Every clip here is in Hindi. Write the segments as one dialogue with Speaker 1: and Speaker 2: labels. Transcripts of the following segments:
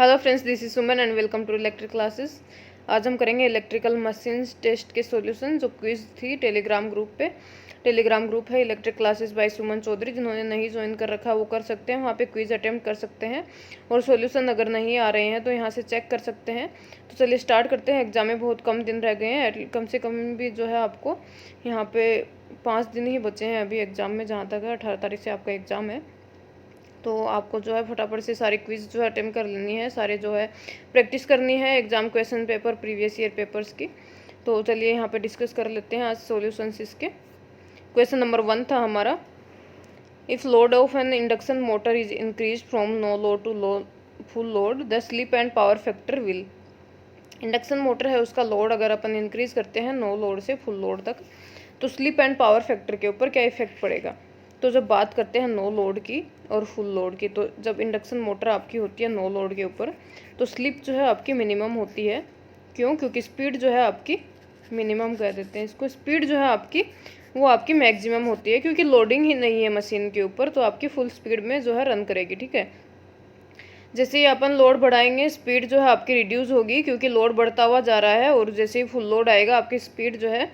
Speaker 1: Hello friends, this is Suman and welcome to electric classes. आज हम करेंगे इलेक्ट्रिकल मशीन्स टेस्ट के सॉल्यूशन। जो क्विज थी टेलीग्राम ग्रुप पे, टेलीग्राम ग्रुप है electric classes by Suman Chaudhary. जिन्होंने नहीं ज्वाइन कर रखा वो कर सकते हैं, वहाँ पे क्विज अटेम्प्ट कर सकते हैं और सॉल्यूशन अगर नहीं आ रहे हैं तो यहाँ से चेक कर सकते हैं। तो चलिए स्टार्ट करते हैं। एग्जाम में बहुत कम दिन रह गए हैं, कम से कम भी जो है आपको यहाँ पे 5 दिन ही बचे हैं अभी एग्ज़ाम में। जहाँ तक है 18 तारीख से आपका एग्ज़ाम है, तो आपको जो है फटाफट से सारी क्विज जो है अटेम्प्ट कर लेनी है, सारे जो है प्रैक्टिस करनी है exam question paper previous year papers की। तो चलिए यहाँ पे डिस्कस कर लेते हैं आज सॉल्यूशंस इसके। क्वेश्चन नंबर 1 था हमारा, if load of an induction motor is increase from no load to full load the slip and power factor will. Induction motor है, उसका लोड अगर अपन इंक्रीज करते हैं नो लोड से फुल लोड तक, तो स्लिप एंड पावर फैक्टर के ऊपर क्या इफेक्ट पड़ेगा। तो जब बात करते हैं नो लोड की और फुल लोड की, तो जब इंडक्शन मोटर आपकी होती है नो लोड के ऊपर, तो स्लिप जो है आपकी मिनिमम होती है। क्यों? क्योंकि स्पीड जो है आपकी मिनिमम कह देते हैं इसको, स्पीड जो है आपकी वो आपकी मैक्सिमम होती है, क्योंकि लोडिंग ही नहीं है मशीन के ऊपर, तो आपकी फुल स्पीड में जो है रन करेगी। ठीक है, जैसे ही अपन लोड बढ़ाएंगे स्पीड जो है आपकी रिड्यूस होगी, क्योंकि लोड बढ़ता हुआ जा रहा है। और जैसे ही फुल लोड आएगा आपकी स्पीड जो है,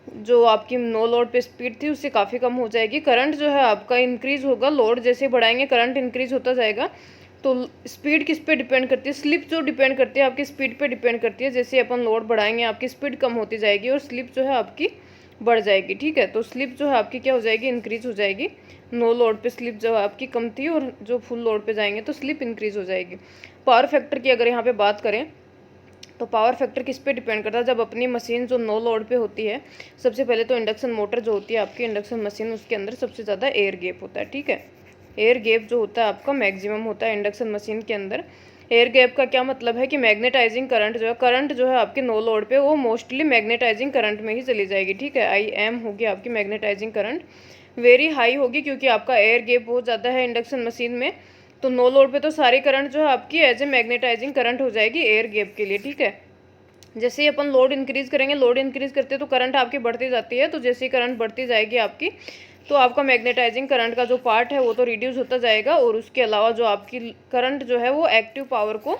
Speaker 1: जो आपकी नो लोड पे स्पीड थी उससे काफ़ी कम हो जाएगी। करंट जो है आपका इंक्रीज होगा, लोड जैसे बढ़ाएंगे करंट इंक्रीज होता जाएगा। तो स्पीड किस पे डिपेंड करती है? स्लिप जो डिपेंड करती है आपकी स्पीड पे डिपेंड करती है। जैसे अपन लोड बढ़ाएंगे आपकी स्पीड कम होती जाएगी और स्लिप जो है आपकी बढ़ जाएगी। ठीक है, तो स्लिप जो है आपकी क्या हो जाएगी? इंक्रीज हो जाएगी। नो लोड पे स्लिप जो है आपकी कम थी और जो फुल लोड पे जाएंगे तो स्लिप इंक्रीज हो जाएगी। पावर फैक्टर की अगर यहाँ पे बात करें तो पावर फैक्टर किस पे डिपेंड करता है? जब अपनी मशीन जो नो लोड पे होती है, सबसे पहले तो इंडक्शन मोटर जो होती है आपकी इंडक्शन मशीन, उसके अंदर सबसे ज़्यादा एयर गैप होता है। ठीक है, एयर गैप जो होता है आपका मैक्सिमम होता है इंडक्शन मशीन के अंदर। एयर गैप का क्या मतलब है कि मैग्नेटाइजिंग करंट जो है आपके नो लोड पे वो मोस्टली मैग्नेटाइजिंग करंट में ही चली जाएगी। ठीक है, IM होगी आपकी मैग्नेटाइजिंग करंट, वेरी हाई होगी, क्योंकि आपका एयर गैप बहुत ज़्यादा है इंडक्शन मशीन में। तो नो लोड पे तो सारी करंट जो है आपकी एज ए मैग्नेटाइजिंग करंट हो जाएगी एयर गैप के लिए। ठीक है, जैसे ही अपन लोड इंक्रीज करेंगे, लोड इंक्रीज करते तो करंट आपकी बढ़ती जाती है, तो जैसे ही करंट बढ़ती जाएगी आपकी, तो आपका मैग्नेटाइजिंग करंट का जो पार्ट है वो तो रिड्यूस होता जाएगा। और उसके अलावा जो आपकी करंट जो है वो एक्टिव पावर को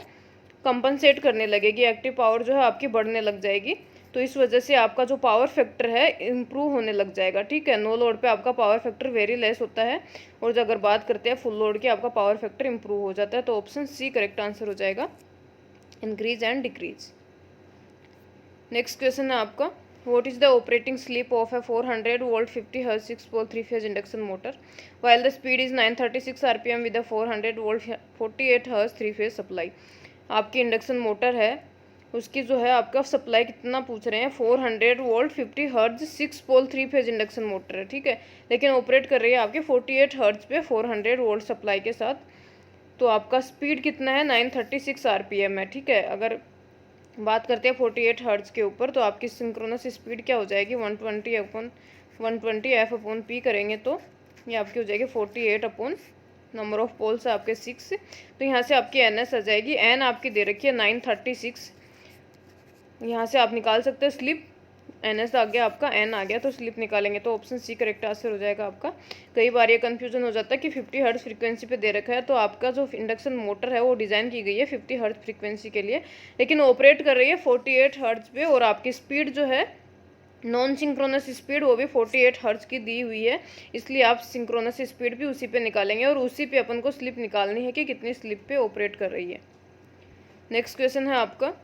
Speaker 1: कंपनसेट करने लगेगी, एक्टिव पावर जो है आपकी बढ़ने लग जाएगी। तो इस वजह से आपका जो पावर फैक्टर है इम्प्रूव होने लग जाएगा। ठीक है, नो लोड पे आपका पावर फैक्टर वेरी लेस होता है, और जो अगर बात करते हैं फुल लोड की, आपका पावर फैक्टर इम्प्रूव हो जाता है। तो ऑप्शन सी करेक्ट आंसर हो जाएगा, increase and decrease. Next question है आपका, what is the operating slip of a 400 volt 50 hertz 6 pole 3 phase induction motor while the speed is 936 RPM with a 400 volt 48 hertz 3 phase supply. आपकी इंडक्शन मोटर है, उसकी जो है आपका सप्लाई कितना पूछ रहे हैं? 400 volt 50 hertz 6 pole 3 phase induction motor है। ठीक है, लेकिन ऑपरेट कर रही है आपके 48 हर्ट्ज पे 400 वोल्ट सप्लाई के साथ। तो आपका स्पीड कितना है? 936 RPM है। ठीक है, अगर बात करते हैं 48 हर्ट्ज के ऊपर, तो आपकी सिंक्रोनस स्पीड क्या हो जाएगी? 120 F/P करेंगे तो ये आपकी हो जाएगी 48 अपॉन नंबर ऑफ पोल्स है आपके 6। तो यहाँ से आपकी NS आ जाएगी, N आपकी दे रखी है 936, यहाँ से आप निकाल सकते हैं स्लिप। NS आ गया आपका, N आ गया, तो स्लिप निकालेंगे तो ऑप्शन सी करेक्ट आंसर हो जाएगा आपका। कई बार ये कन्फ्यूजन हो जाता है कि 50 हर्ट्ज फ्रीक्वेंसी पे दे रखा है, तो आपका जो इंडक्शन मोटर है वो डिज़ाइन की गई है 50 हर्ट्ज फ्रीक्वेंसी के लिए, लेकिन ऑपरेट कर रही है 48 हर्ट्ज पे, और आपकी स्पीड जो है नॉन सिंक्रोनस स्पीड वो भी 48 हर्ट्ज की दी हुई है। इसलिए आप सिंक्रोनस स्पीड भी उसी पे निकालेंगे, और उसी पे अपन को स्लिप निकालनी है कि कितनी स्लिप पे ऑपरेट कर रही है। नेक्स्ट क्वेश्चन है आपका,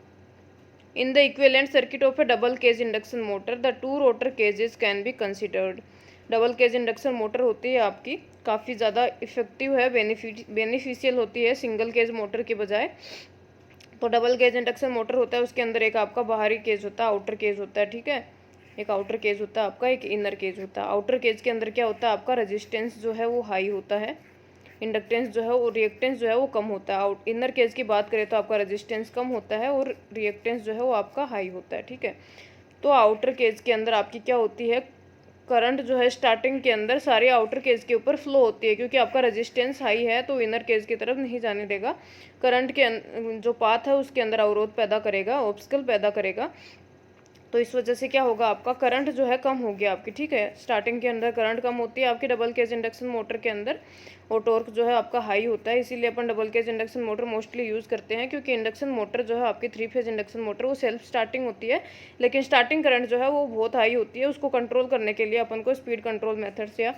Speaker 1: in the equivalent circuit of a double cage induction motor the two rotor cages can be considered। Double cage induction motor होती है आपकी काफ़ी ज़्यादा इफेक्टिव है, बेनिफिशियल होती है सिंगल केज मोटर के बजाय। तो डबल केज इंडक्शन मोटर होता है, उसके अंदर एक आपका बाहरी केज होता है, आउटर केज होता है। ठीक है, एक आउटर केज होता है आपका, एक इनर केज होता है। आउटर केज के अंदर क्या होता है? आपका रेजिस्टेंस जो है वो हाई होता है, इंडक्टेंस जो है वो रिएक्टेंस जो है वो कम होता है। आउट इनर केज की बात करें तो आपका रेजिस्टेंस कम होता है और रिएक्टेंस जो है वो आपका हाई होता है। ठीक है, तो आउटर केज के अंदर आपकी क्या होती है? करंट जो है स्टार्टिंग के अंदर सारी आउटर केज के ऊपर फ्लो होती है, क्योंकि आपका रेजिस्टेंस हाई है तो इनर केज की तरफ नहीं जाने देगा। करंट के जो पाथ है उसके अंदर अवरोध पैदा करेगा, ऑब्स्टकल पैदा करेगा। तो इस वजह से क्या होगा, आपका करंट जो है कम हो गया आपकी, ठीक है। स्टार्टिंग के अंदर करंट कम होती है आपकी डबल केज इंडक्शन मोटर के अंदर, और टॉर्क जो है आपका हाई होता है। इसीलिए अपन double cage induction motor mostly use करते हैं, क्योंकि इंडक्शन मोटर जो है आपकी 3 फेज इंडक्शन मोटर वो सेल्फ स्टार्टिंग होती है, लेकिन स्टार्टिंग करंट जो है वो बहुत हाई होती है। उसको कंट्रोल करने के लिए अपन को स्पीड कंट्रोल मेथड्स या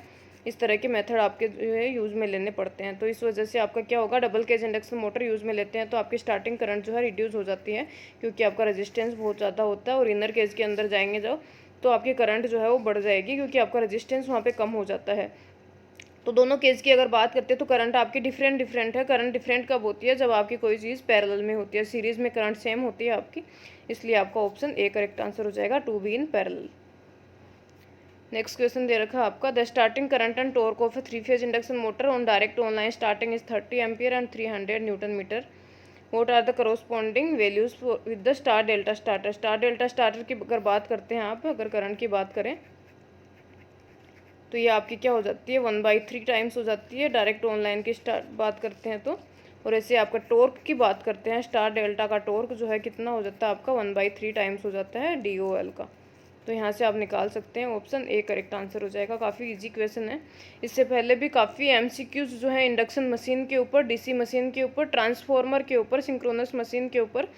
Speaker 1: इस तरह के मेथड आपके जो है यूज़ में लेने पड़ते हैं। तो इस वजह से आपका क्या होगा, double cage induction motor use में लेते हैं तो आपकी स्टार्टिंग करंट जो है रिड्यूस हो जाती है, क्योंकि आपका रेजिस्टेंस बहुत ज़्यादा होता है। और इनर केज के अंदर जाएंगे जब, तो आपकी करंट जो है वो बढ़ जाएगी, क्योंकि आपका रेजिस्टेंस वहाँ पे कम हो जाता है। तो दोनों केस की अगर बात करते हैं तो करंट आपकी डिफरेंट है। करंट डिफरेंट कब होती है, जब आपकी कोई चीज़ पैरेलल में होती है। सीरीज़ में करंट सेम होती है आपकी, इसलिए आपका ऑप्शन ए करेक्ट आंसर हो जाएगा, to be in parallel. Next question दे रखा है आपका, the starting current and torque of a 3 phase induction motor on direct online starting is 30 ampere and 300 newton metre. What are the corresponding values with the star delta starter. Star delta starter की अगर बात करते हैं आप, अगर करंट की बात करें तो ये आपकी क्या हो जाती है, 1/3 टाइम्स हो जाती है। डायरेक्ट ऑनलाइन की बात करते हैं तो, और ऐसे आपका टॉर्क की बात करते हैं, स्टार डेल्टा का टॉर्क जो है कितना हो जाता है आपका, 1/3 टाइम्स हो जाता है DOL का। तो यहाँ से आप निकाल सकते हैं, ऑप्शन ए करेक्ट आंसर हो जाएगा। काफ़ी इजी क्वेश्चन है। इससे पहले भी काफ़ी MCQs जो है इंडक्शन मशीन के ऊपर, DC मशीन के ऊपर, ट्रांसफार्मर के ऊपर, सिंक्रोनस मशीन के ऊपर,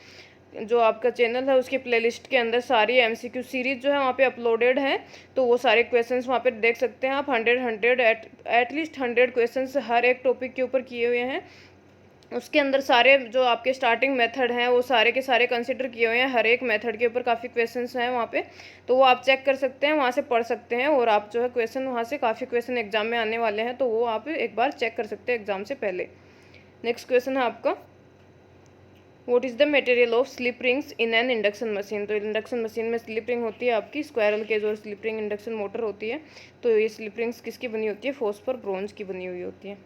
Speaker 1: जो आपका चैनल है उसके प्लेलिस्ट के अंदर सारी MCQ सीरीज जो है वहाँ पे अपलोडेड है। तो वो सारे क्वेश्चंस वहाँ पे देख सकते हैं आप। 100 एटलीस्ट 100 क्वेश्चंस हर एक टॉपिक के ऊपर किए हुए हैं। उसके अंदर सारे जो आपके स्टार्टिंग मेथड हैं वो सारे के सारे कंसिडर किए हुए हैं। हर एक मेथड के ऊपर काफ़ी क्वेश्चंस हैं वहाँ पे, तो वो आप चेक कर सकते हैं, वहाँ से पढ़ सकते हैं। और आप जो है क्वेश्चन वहाँ से काफ़ी क्वेश्चन एग्जाम में आने वाले हैं, तो वो आप एक बार चेक कर सकते हैं एग्जाम से पहले। नेक्स्ट क्वेश्चन है आपका, what is the material of slip rings in an induction machine. तो इंडक्शन मशीन में स्लिप रिंग होती है आपकी, स्क्वायरल केज और स्लिप रिंग इंडक्शन मोटर होती है। तो ये स्लिप रिंग्स किसकी बनी होती है, फॉस्फर ब्रोंज की बनी हुई होती है।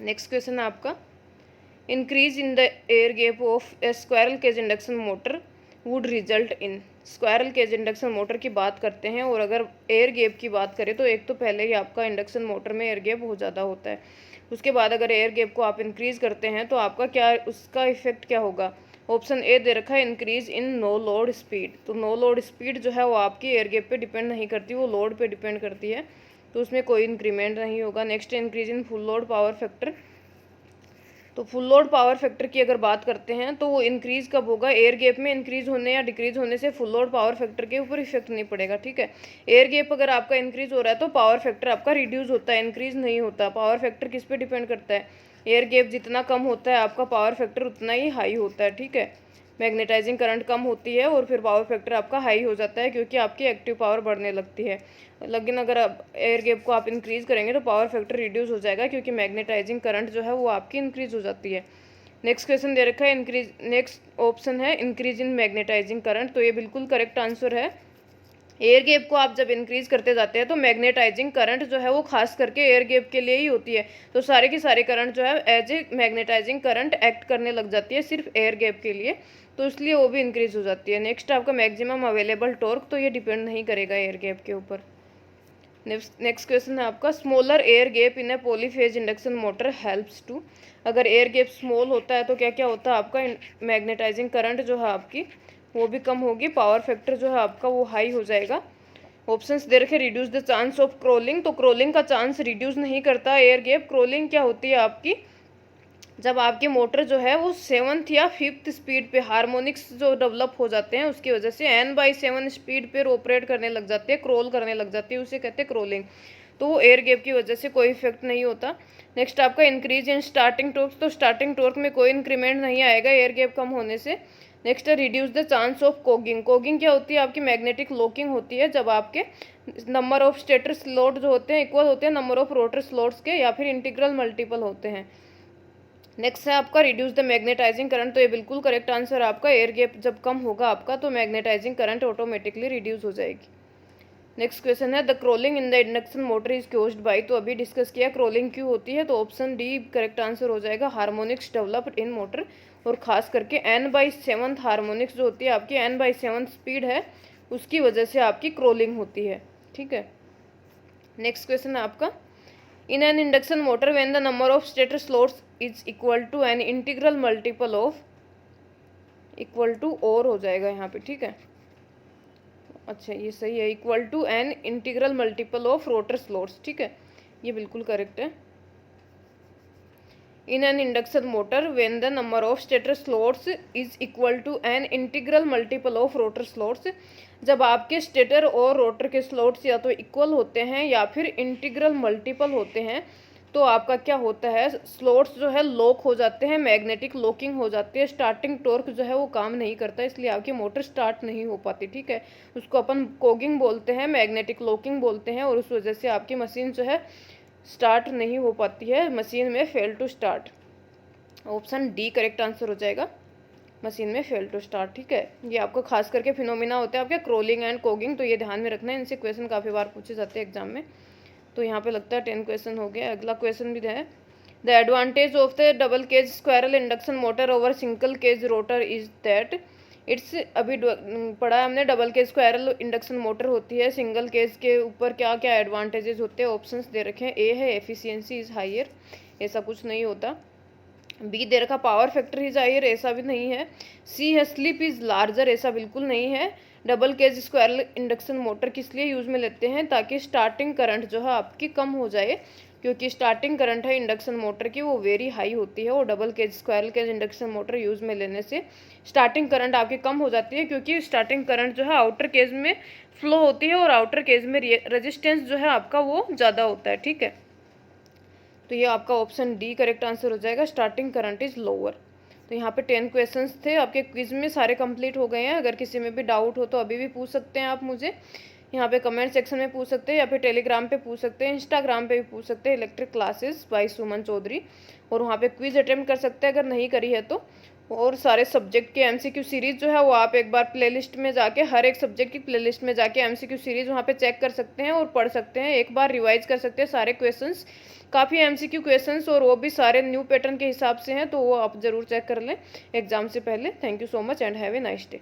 Speaker 1: नेक्स्ट क्वेश्चन है आपका, increase in the air gap of a squirrel cage induction motor would result in. Squirrel cage induction motor की बात करते हैं, और अगर एयर गैप की बात करें तो एक तो पहले ही आपका इंडक्शन मोटर में एयर गैप बहुत ज़्यादा होता है। उसके बाद अगर एयर गैप को आप इंक्रीज़ करते हैं तो आपका क्या, उसका इफेक्ट क्या होगा। ऑप्शन ए दे रखा है, increase in no load speed. तो नो लोड स्पीड जो है वो आपकी एयर गैप पे डिपेंड नहीं करती, वो लोड पे डिपेंड करती है, तो उसमें कोई इंक्रीमेंट नहीं होगा। Next, increase in full load power factor. तो फुल लोड पावर फैक्टर की अगर बात करते हैं तो वो इंक्रीज़ कब होगा, एयर गैप में इंक्रीज़ होने या डिक्रीज़ होने से फुल लोड पावर फैक्टर के ऊपर इफेक्ट नहीं पड़ेगा, ठीक है। एयर गैप अगर आपका इंक्रीज़ हो रहा है तो पावर फैक्टर आपका रिड्यूस होता है, इंक्रीज़ नहीं होता। पावर फैक्टर किस पे डिपेंड करता है, एयर गैप जितना कम होता है आपका पावर फैक्टर उतना ही हाई होता है, ठीक है। मैग्नेटाइजिंग करंट कम होती है और फिर पावर फैक्टर आपका हाई हो जाता है, क्योंकि आपकी एक्टिव पावर बढ़ने लगती है। लेकिन अगर आप एयर गैप को आप इंक्रीज़ करेंगे तो पावर फैक्टर रिड्यूस हो जाएगा, क्योंकि मैग्नेटाइजिंग करंट जो है वो आपकी इंक्रीज़ हो जाती है। नेक्स्ट क्वेश्चन दे रखा है, इंक्रीज, नेक्स्ट ऑप्शन है इंक्रीज इन मैग्नेटाइजिंग करंट। तो ये बिल्कुल करेक्ट आंसर है। एयर गैप को आप जब इंक्रीज करते जाते हैं तो मैग्नेटाइजिंग करंट जो है वो खास करके एयर गैप के लिए ही होती है। तो सारे की सारे करंट जो है as a magnetising current act करने लग जाती है सिर्फ एयर गैप के लिए, तो इसलिए वो भी इंक्रीज हो जाती है। नेक्स्ट आपका मैक्सिमम अवेलेबल टॉर्क, तो ये डिपेंड नहीं करेगा एयर गैप के ऊपर। नेक्स्ट क्वेश्चन है आपका, smaller air gap in a polyphase induction motor helps to. अगर एयर गैप स्मॉल होता है तो क्या क्या होता है आपका, मैग्नेटाइजिंग करंट जो है आपकी वो भी कम होगी, पावर फैक्टर जो है आपका वो हाई हो जाएगा। ऑप्शंस दे रखे, reduce the chance of crawling. तो क्रोलिंग का चांस रिड्यूस नहीं करता एयर गैप। क्रोलिंग क्या होती है आपकी, जब आपकी मोटर जो है वो 7th या 5th स्पीड पे हार्मोनिक्स जो डेवलप हो जाते हैं उसकी वजह से N/7 स्पीड पे ऑपरेट करने लग जाती है, क्रोल करने लग जाती है, उसे कहते हैं क्रोलिंग। तो वो एयर गैप की वजह से कोई इफेक्ट नहीं होता। नेक्स्ट आपका इंक्रीज इन स्टार्टिंग टॉर्क। तो स्टार्टिंग टॉर्क में कोई इंक्रीमेंट नहीं आएगा एयर गैप कम होने से। नेक्स्ट है रिड्यूस द चांस ऑफ कोगिंग। कोगिंग क्या होती है आपकी, मैग्नेटिक लॉकिंग होती है, जब आपके नंबर ऑफ स्टेटर स्लॉट जो होते हैं इक्वल होते हैं नंबर ऑफ रोटर स्लॉट्स के, या फिर इंटीग्रल मल्टीपल होते हैं। नेक्स्ट है आपका रिड्यूस द मैग्नेटाइजिंग करंट। तो ये बिल्कुल करेक्ट आंसर आपका, एयर गैप जब कम होगा आपका तो मैग्नेटाइजिंग करंट ऑटोमेटिकली रिड्यूस हो जाएगी। नेक्स्ट क्वेश्चन है, the crawling in the induction motor is caused by. तो अभी डिस्कस किया क्रोलिंग क्यों होती है, तो ऑप्शन डी करेक्ट आंसर हो जाएगा, हार्मोनिक्स डेवलप्ड इन मोटर, और खास करके N/7 हार्मोनिक्स जो होती है आपकी N/7 स्पीड है उसकी वजह से आपकी क्रोलिंग होती है, ठीक है। नेक्स्ट क्वेश्चन है आपका, in an induction motor when the number of stator slots is equal to an integral multiple of, equal to और हो जाएगा यहाँ पे, ठीक है। अच्छा ये सही है, equal to an integral multiple of rotor slots, ठीक है, ये बिल्कुल करेक्ट है। In an induction motor when the number of stator slots is equal to an integral multiple of rotor slots, जब आपके स्टेटर और रोटर के स्लॉट्स या तो इक्वल होते हैं या फिर इंटीग्रल मल्टीपल होते हैं, तो आपका क्या होता है, स्लॉट्स जो है लॉक हो जाते हैं, मैग्नेटिक लॉकिंग हो जाती है, स्टार्टिंग टॉर्क जो है वो काम नहीं करता, इसलिए आपकी मोटर स्टार्ट नहीं हो पाती, ठीक है। उसको अपन कोगिंग बोलते हैं, मैग्नेटिक लॉकिंग बोलते हैं, और उस वजह से आपकी मशीन जो है स्टार्ट नहीं हो पाती है, मशीन में fail to start. Option D correct answer हो जाएगा, मशीन में फेल टू स्टार्ट, ठीक है। ये आपको खास करके फिनोमिना होते हैं आपके क्रोलिंग एंड कोगिंग, तो ये ध्यान में रखना है, इनसे क्वेश्चन काफ़ी बार पूछे जाते हैं एग्जाम में। तो यहाँ पे लगता है 10 क्वेश्चन हो गया। अगला क्वेश्चन भी है, the advantage of the double cage squirrel induction motor over single cage rotor is that it's, अभी पढ़ा है हमने, double cage squirrel induction motor होती है, सिंगल केज के ऊपर क्या क्या एडवांटेजेस होते हैं, ऑप्शंस दे रखे हैं। ए है एफिशिएंसी इज हायर, ऐसा कुछ नहीं होता। बी दे रखा पावर फैक्टर इज हायर, ऐसा भी नहीं है। सी है स्लिप इज लार्जर, ऐसा बिल्कुल नहीं है। Double cage squirrel induction motor किस लिए यूज़ में लेते हैं, ताकि स्टार्टिंग करंट जो है आपकी कम हो जाए, क्योंकि स्टार्टिंग करंट है इंडक्शन मोटर की वो वेरी हाई होती है, और double cage squirrel cage induction motor use में लेने से स्टार्टिंग करंट आपकी कम हो जाती है, क्योंकि स्टार्टिंग करंट जो है आउटर केज में फ्लो होती है, और आउटर केज में रेजिस्टेंस जो है आपका वो ज़्यादा होता है, ठीक है। तो ये आपका ऑप्शन डी करेक्ट आंसर हो जाएगा, स्टार्टिंग करंट इज लोअर। तो यहाँ पे 10 क्वेश्चंस थे आपके क्विज में, सारे कंप्लीट हो गए हैं। अगर किसी में भी डाउट हो तो अभी भी पूछ सकते हैं आप मुझे, यहाँ पे कमेंट सेक्शन में पूछ सकते हैं, या फिर टेलीग्राम पे पूछ सकते हैं, इंस्टाग्राम पे भी पूछ सकते हैं, electric classes by Suman Chaudhary, और वहाँ पे क्विज अटेम्प्ट कर सकते हैं अगर नहीं करी है तो। और सारे सब्जेक्ट के एमसीक्यू सीरीज जो है वो आप एक बार प्लेलिस्ट में जाके, हर एक सब्जेक्ट की प्लेलिस्ट में जाके एमसीक्यू सीरीज वहाँ पे चेक कर सकते हैं और पढ़ सकते हैं, एक बार रिवाइज कर सकते हैं सारे क्वेश्चंस, काफ़ी एमसीक्यू क्वेश्चंस, और वो भी सारे न्यू पैटर्न के हिसाब से हैं, तो वो आप ज़रूर चेक कर लें एग्जाम से पहले। Thank you so much and have a nice day.